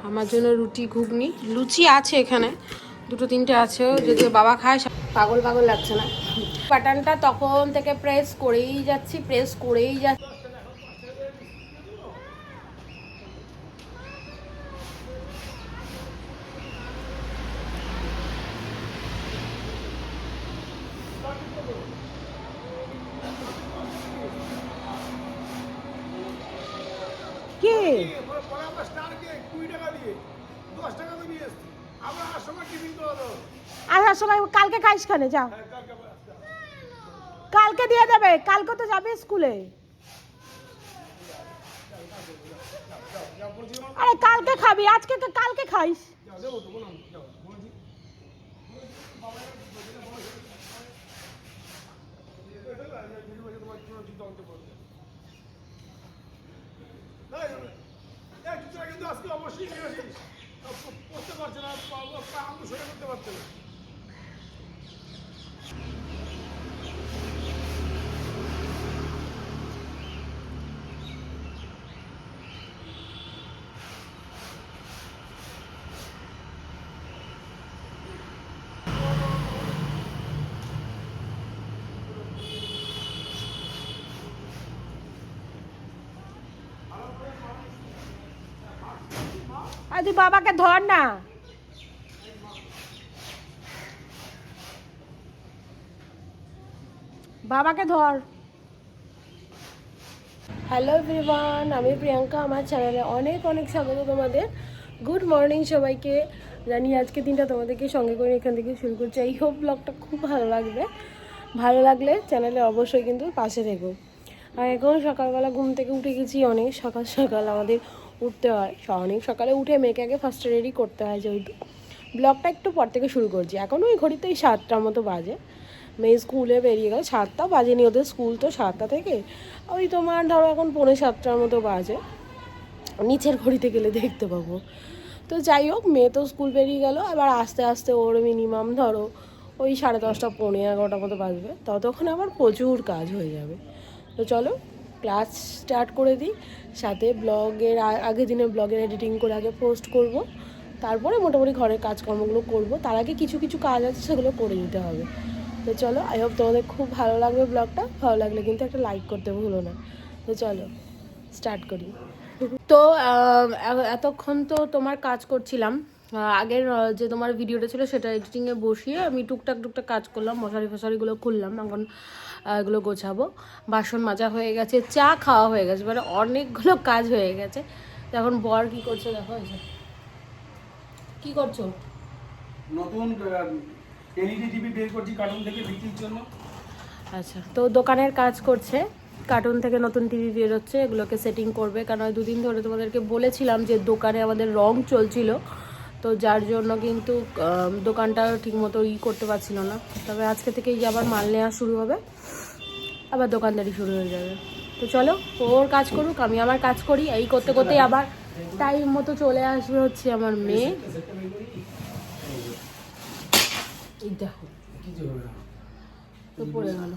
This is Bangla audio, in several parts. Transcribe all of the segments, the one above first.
আমার জন্য রুটি ঘুগনি লুচি আছে এখানে, দুটো তিনটে আছে, যদিও বাবা খায়। পাগল পাগল লাগছে না? বাটনটা তখন থেকে প্রেস করেই যাচ্ছি, প্রেস করেই যাচ্ছি। কে আসার সময় কালকে খাইস খানে যা, কালকে দিয়ে দেবে, কালকে তো যাবে স্কুলে। আরে কালকে খাবি, আজকে তো কালকে খাইস। তুই বাবাকে ধর না। বাবাকে ধর। হ্যালো এভরিওয়ান, আমি প্রিয়াঙ্কা, আমার চ্যানেলে অনেক অনেক স্বাগত তোমাদের। গুড মর্নিং সবাইকে। জানি আজকে দিনটা তোমাদেরকে সঙ্গে করে এখান থেকে শুরু করছি। এই হোপ ব্লগটা খুব ভালো লাগবে। ভালো লাগলে চ্যানেলে অবশ্যই কিন্তু পাশে থেকো। আর এখন সকালবেলা ঘুম থেকে উঠে গেছি, অনেক সকাল সকাল আমাদের উঠতে হয়। অনেক সকালে উঠে মেয়েকে আগে ফার্স্টে রেডি করতে হয়, যেহেতু ব্লগটা একটু পর থেকে শুরু করছি। এখন ওই ঘড়িতে এই 7টার মতো বাজে। মেয়ে স্কুলে বেরিয়ে গেল, 7টা বাজেনি, ওদের স্কুল তো 7টা থেকে। ওই তোমার ধরো এখন 6:45 মতো বাজে, নিচের ঘড়িতে গেলে দেখতে পাবো। তো যাই হোক, মেয়ে তো স্কুল বেরিয়ে গেল। এবার আস্তে আস্তে ওর মিনিমাম ধরো ওই 10:30, 11:45 মতো বাজবে। ততক্ষণ আবার প্রচুর কাজ হয়ে যাবে। তো চলো ক্লাস স্টার্ট করে দিই। সাথে ব্লগের আগের দিনের ব্লগের এডিটিং করে আগে পোস্ট করব, তারপরে মোটামুটি ঘরের কাজকর্মগুলো করব। তার আগে কিছু কিছু কাজ আছে, সেগুলো করে নিতে হবে। তো চলো, আই হোপ তোমাদের খুব ভালো লাগবে ব্লগটা। ভালো লাগলে কিন্তু একটা লাইক করতে ভুলো না। তো চলো স্টার্ট করি। তো এতক্ষণ তো তোমার কাজ করছিলাম। আগের যে তোমার ভিডিওটা ছিল সেটা এডিটিংয়ে বসিয়ে আমি টুকটাক টুকটাক কাজ করলাম, মশারি ফশারিগুলো খুললাম। এখন এগুলো গোছাবো। বাসন মাজা হয়ে গেছে, চা খাওয়া হয়ে গেছে, মানে অনেকগুলো কাজ হয়ে গেছে। তো এখন বর কি করছে দেখো। কি করছো? নতুন এলইডি টিভি বের করছি কার্টুন থেকে বিক্রির জন্য। আচ্ছা, তো দোকানের কাজ করছে, কার্টুন থেকে নতুন টিভি বেরোচ্ছে, এগুলোকে সেটিং করবে। কারণ 2 দিন ধরে তোমাদেরকে বলেছিলাম যে দোকানে আমাদের রং চলছিল, তো যার জন্য কিন্তু দোকানটা ঠিকমতো করতে পারছিল না। তবে আজকে থেকে আবার মাল নেওয়া শুরু হবে, আবার দোকানদারি শুরু হয়ে যাবে। তো চলো, ওর কাজ করুক, আমি আমার কাজ করি। এই করতে করতেই আবার টাইম মতো চলে আসবে হচ্ছে আমার মেয়ে। এই দেখো তো পড়ে গেল।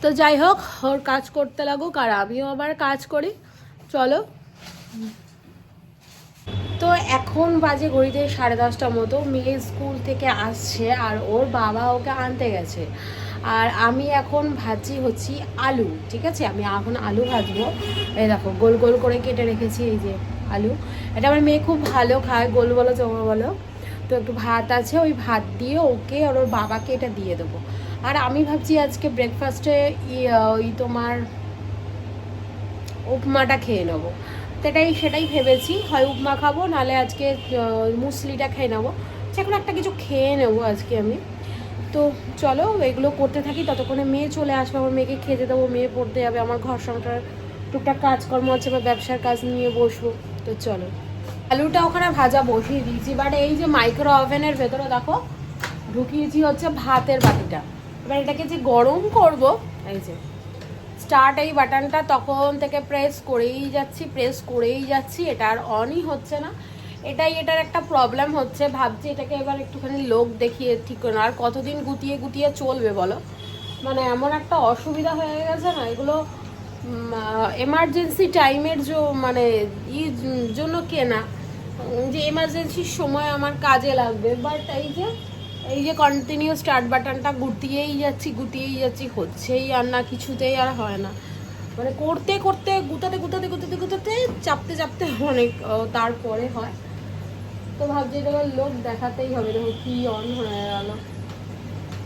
তো যাই হোক, ওর কাজ করতে লাগুক আর আমিও আবার কাজ করি। চলো। তো এখন বাজে ঘড়িতে 10:30 মতো। মেয়ে স্কুল থেকে আসছে আর ওর বাবা ওকে আনতে গেছে। আর আমি এখন ভাজি হচ্ছি আলু, ঠিক আছে? আমি এখন আলু ভাজবো। এই দেখো গোল গোল করে কেটে রেখেছি, এই যে আলু। এটা আমার মেয়ে খুব ভালো খায়, গোল বলো চৌড়ো বলো। তো একটু ভাত আছে, ওই ভাত দিয়ে ওকে আর ওর বাবাকে এটা দিয়ে দেবো। আর আমি ভাবছি আজকে ব্রেকফাস্টে ওই তোমার উপমাটা খেয়ে নেবো। তো সেটাই ভেবেছি, হয় উপমা খাবো, নাহলে আজকে মুসলিটা খেয়ে নেবো। এখন একটা কিছু খেয়ে নেবো আজকে আমি। তো চলো এগুলো করতে থাকি, ততক্ষণে মেয়ে চলে আসবে। আমার মেয়েকে খেতে দেবো, মেয়ে পড়তে যাবে, আমার ঘর সংসার টুকটাক কাজকর্ম আছে বা ব্যবসার কাজ নিয়ে বসবো। তো চলো, আলুটা ওখানে ভাজা বসিয়ে দিয়েছি। বাট এই যে মাইক্রো ওভেনের ভেতরে দেখো ঢুকিয়েছি হচ্ছে ভাতের বাটিটা। এবার এটাকে যে গরম করব, এই যে স্টার্ট এই বাটনটা তখন থেকে প্রেস করেই যাচ্ছি, এটা আর অনই হচ্ছে না। এটার একটা প্রবলেম হচ্ছে, ভাবছি এটাকে এবার একটুখানি লোক দেখিয়ে ঠিক করে না। আর কতদিন গুটিয়ে গুটিয়ে চলবে বলো, মানে এমন একটা অসুবিধা হয়ে গেছে না এগুলো, এমার্জেন্সি টাইমের মানে জন্য কেনা, যে এমার্জেন্সির সময় আমার কাজে লাগবে, বাট এই যে কন্টিনিউ স্টার্ট বাটনটা গুটিয়েই যাচ্ছি, হচ্ছেই আর না, কিছুতেই আর হয় না। মানে করতে করতে গুতাতে চাপতে অনেক তারপরে হয়। তো ভাবছি এটা লোক দেখাতেই হবে, দেখো কি অন হয়ে গেল।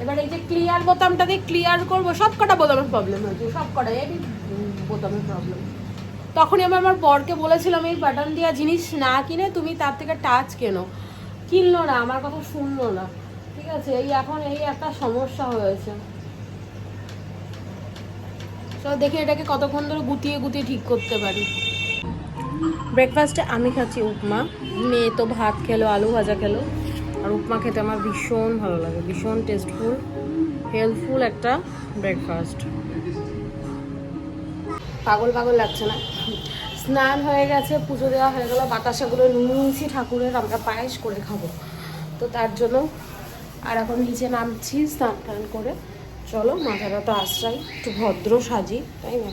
এবার এই যে ক্লিয়ার বোতামটাকে ক্লিয়ার করবো, সব কটা বোতামের প্রবলেম হয়েছে, সব কটাই এই বোতামের প্রবলেম। তখনই আমি আমার বরকে বলেছিলাম এই বাটন দেওয়া জিনিস না কিনে তুমি তার থেকে টাচ কেনো, কিনলো না, আমার কথা শুনলো না। ঠিক আছে, এখন একটা সমস্যা হয়েছে। চলো দেখি এটাকে কতক্ষণ ধরে গুটিয়ে ঠিক করতে পারি। ব্রেকফাস্টে আমি খাচ্ছি উপমা, মেয়ে তো ভাত খেলো, আলু ভাজা খেলো। আর উপমা খেতে আমার ভীষণ ভালো লাগে, ভীষণ টেস্টফুল, হেলথফুল একটা ব্রেকফাস্ট। পাগল লাগছে না? স্নান হয়ে গেছে, পুজো দেওয়া হয়ে গেলো, বাতাসাগুলো নিয়েছি ঠাকুরের, আমরা পায়েস করে খাবো, তো তার জন্য। আর এখন নিচে নামছি স্নান টান করে। চলো মাথাটা তো আশ্রাই, একটু ভদ্র সাজি, তাই না?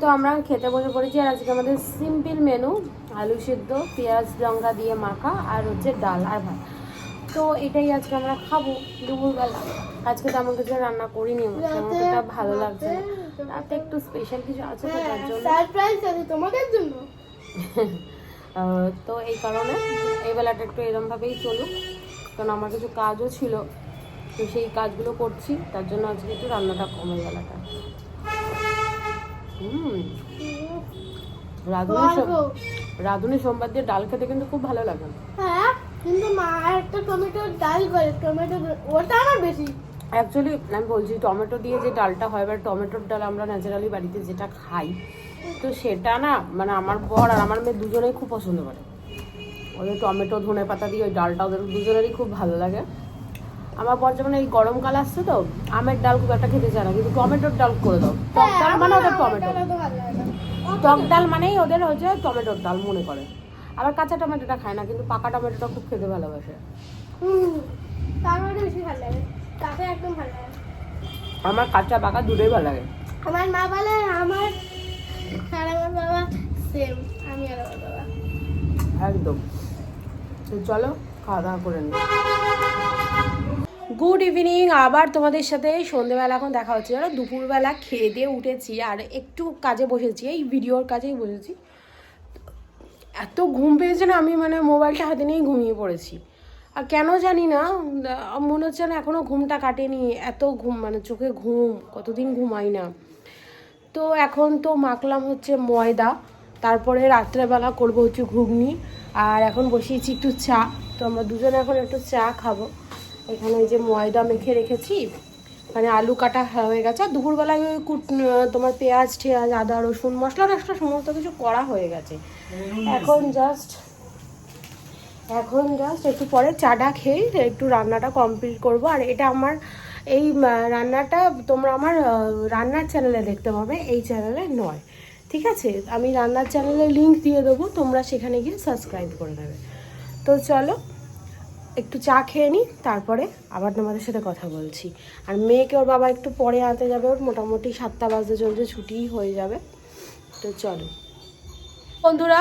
তো আমরা খেতে বসে পড়েছি। আর আজকে আমাদের সিম্পল মেনু, আলু সিদ্ধ, পেঁয়াজ লঙ্কা দিয়ে মাখা, আর হচ্ছে ডাল আর ভাত। তো এটাই আজকে আমরা খাবো দুপুরবেলা। আজকে তো আমার কিছু রান্না করিনি, আমাকে ভালো লাগছে না, তাতে একটু স্পেশাল কিছু আছে তো তার জন্য, সারপ্রাইজ আছে তোমাদের জন্য। তো এই কারণে এই বেলাটা একটু এরমভাবেই চলুক, কারণ আমার কিছু কাজও ছিল, তো সেই কাজগুলো করছি, তার জন্য আজকে একটু রান্নাটা কমে বেলাটা। রাঁধুনি সোমবার দিয়ে ডাল খেতে কিন্তু খুব ভালো লাগে। হ্যাঁ, কিন্তু মা একটা টমেটোর ডাল করে, টমেটো ওটা আমার বেশি অ্যাকচুয়ালি আমি বলছি টমেটো দিয়ে যে ডালটা হয়, বা টমেটোর ডাল আমরা ন্যাচারালি বাড়িতে যেটা খাই, তো সেটা না মানে আমার বর আর আমার মেয়ে দুজনেই খুব পছন্দ করে। ওদের টমেটো ধনে পাতা দিয়ে ওই ডালটা ওদের দুজনেরই খুব ভালো লাগে। আমার বর যেমন এই গরমকাল আসছে তো আমের ডাল খুব একটা খেতে চায় না, কিন্তু টমেটোর ডাল করে দাও, টক ডাল মানে ওদের টমেটো, টক ডাল মানেই ওদের হচ্ছে টমেটোর ডাল মনে করে। আবার কাঁচা টমেটোটা খায় না, কিন্তু পাকা টমেটোটা খুব খেতে ভালোবাসে। বেশি ভালো লাগে, কাঁচা একদম ভালো লাগে। আমার কাঁচা পাকা দুটোই ভালো লাগে। আমার মা বলে আমার আর আমার বাবা সেম, আমি আর আমার বাবা একদম। তো চলো খাওয়া দাওয়া করে নিই। গুড ইভিনিং, আবার তোমাদের সাথে সন্ধ্যেবেলা এখন দেখা হচ্ছে। জানো দুপুরবেলা খেয়ে দিয়ে উঠেছি আর একটু কাজে বসেছি, এই ভিডিওর কাজেই বসেছি। এত ঘুম পেয়েছে না, আমি মানে মোবাইলটা হাতে নিয়েই ঘুমিয়ে পড়েছি। আর কেন জানি না, মনে হচ্ছে না এখনও ঘুমটা কাটেনি, এত ঘুম মানে চোখে ঘুম, কতদিন ঘুমাই না। তো এখন তো মাখলাম হচ্ছে ময়দা, তারপরে রাত্রেবেলা করবো হচ্ছে ঘুগনি, আর এখন বসিয়েছি একটু চা। তো আমরা দুজনে এখন একটু চা খাবো। এখানে এই যে ময়দা মেখে রেখেছি, মানে আলু কাটা হয়ে গেছে। আর দুপুরবেলায় ওই তোমার পেঁয়াজ টেয়াজ আদা রসুন মশলা টশলা সমস্ত কিছু করা হয়ে গেছে। এখন জাস্ট একটু পরে চাটা খেয়ে একটু রান্নাটা কমপ্লিট করব। আর এটা আমার এই রান্নাটা তোমরা আমার রান্নার চ্যানেলে দেখতে পাবে, এই চ্যানেলে নয়, ঠিক আছে? আমি রান্নার চ্যানেলে লিংক দিয়ে দেবো, তোমরা সেখানে গিয়ে সাবস্ক্রাইব করে দেবে। তো চলো একটু চা খেয়ে নিই, তারপরে আবার তোমাদের সাথে কথা বলছি। আর মেয়েকে ওর বাবা একটু পরে আনতে যাবে, ওর মোটামুটি 7টা বাজতে চলছে, ছুটিই হয়ে যাবে। তো চলো বন্ধুরা,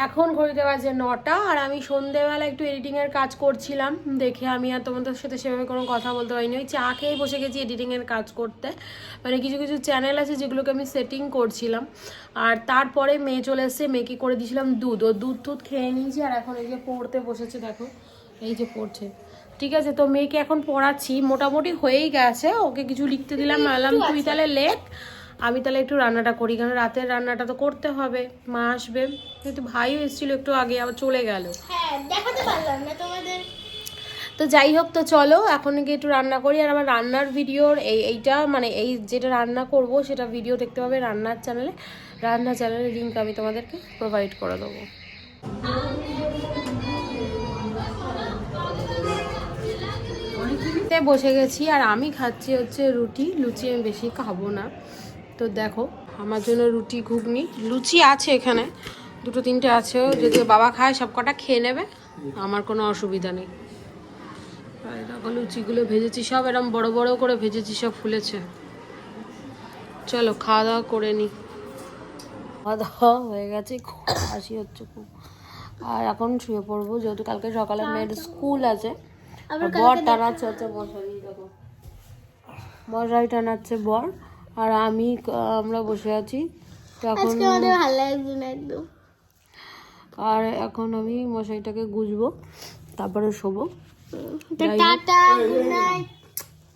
এখন ঘড়িতে বাজে 9টা, আর আমি সন্ধেবেলা একটু এডিটিংয়ের কাজ করছিলাম দেখে আমি আর তোমাদের সাথে সেভাবে কোনো কথা বলতে পারিনি। ওই চা খেয়েই বসে গেছি এডিটিংয়ের কাজ করতে। মানে কিছু কিছু চ্যানেল আছে যেগুলোকে আমি সেটিং করছিলাম। আর তারপরে মেয়ে চলে এসছে, মেয়েকে করে দিয়েছিলাম দুধ, ও দুধ খেয়ে নিয়েছি। আর এখন এই যে পড়তে বসেছে, দেখো এই যে পড়ছে, ঠিক আছে? তো মেয়েকে এখন পড়াচ্ছি, মোটামুটি হয়েই গেছে। ওকে কিছু লিখতে দিলাম, বললাম তুই তাহলে লেখ, আমি তাহলে একটু রান্নাটা করি, কারণ রাতের রান্নাটা তো করতে হবে। মা আসবে, কিন্তু ভাইও এসেছিল একটু আগে, আবার চলে গেল। হ্যাঁ, দেখাতে পারলাম না তোমাদের। তো যাই হোক, তো চলো এখন গিয়ে একটু রান্না করি। আর আমার রান্নার ভিডিওর এইটা মানে এই যেটা রান্না করব সেটা ভিডিও দেখতে পাবে রান্নার চ্যানেলে। রান্নার চ্যানেলের লিঙ্ক আমি তোমাদেরকে প্রোভাইড করে দেবো। বসে গেছি, আর আমি খাচ্ছি হচ্ছে রুটি। লুচি আমি বেশি খাবো না, তো দেখো আমার জন্য রুটি ঘুগনি, লুচি আছে এখানে 2-3টে আছে, যদি বাবা খায় সব কটা খেয়ে নেবে, আমার কোনো অসুবিধা নেই। আর দেখো লুচিগুলো ভেজেছি, সব এরকম বড় বড় করে ভেজেছি, সব ফুলেছে। চলো খাওয়া দাওয়া করে নিই। খাওয়া দাওয়া হয়ে গেছে, খুব হাসি হচ্ছে খুব। আর এখন শুয়ে পড়বো, যেহেতু কালকে সকালে মেয়ের স্কুল আছে। বর টানাচ্ছে হচ্ছে মশারি, দেখো মশারি টানাচ্ছে বর, আর আমরা বসে আছি। এখন ভালো লাগছে না একদম। আর এখন আমি মশারিটাকে গুজবো, তারপরে শোবো। Tata, good night.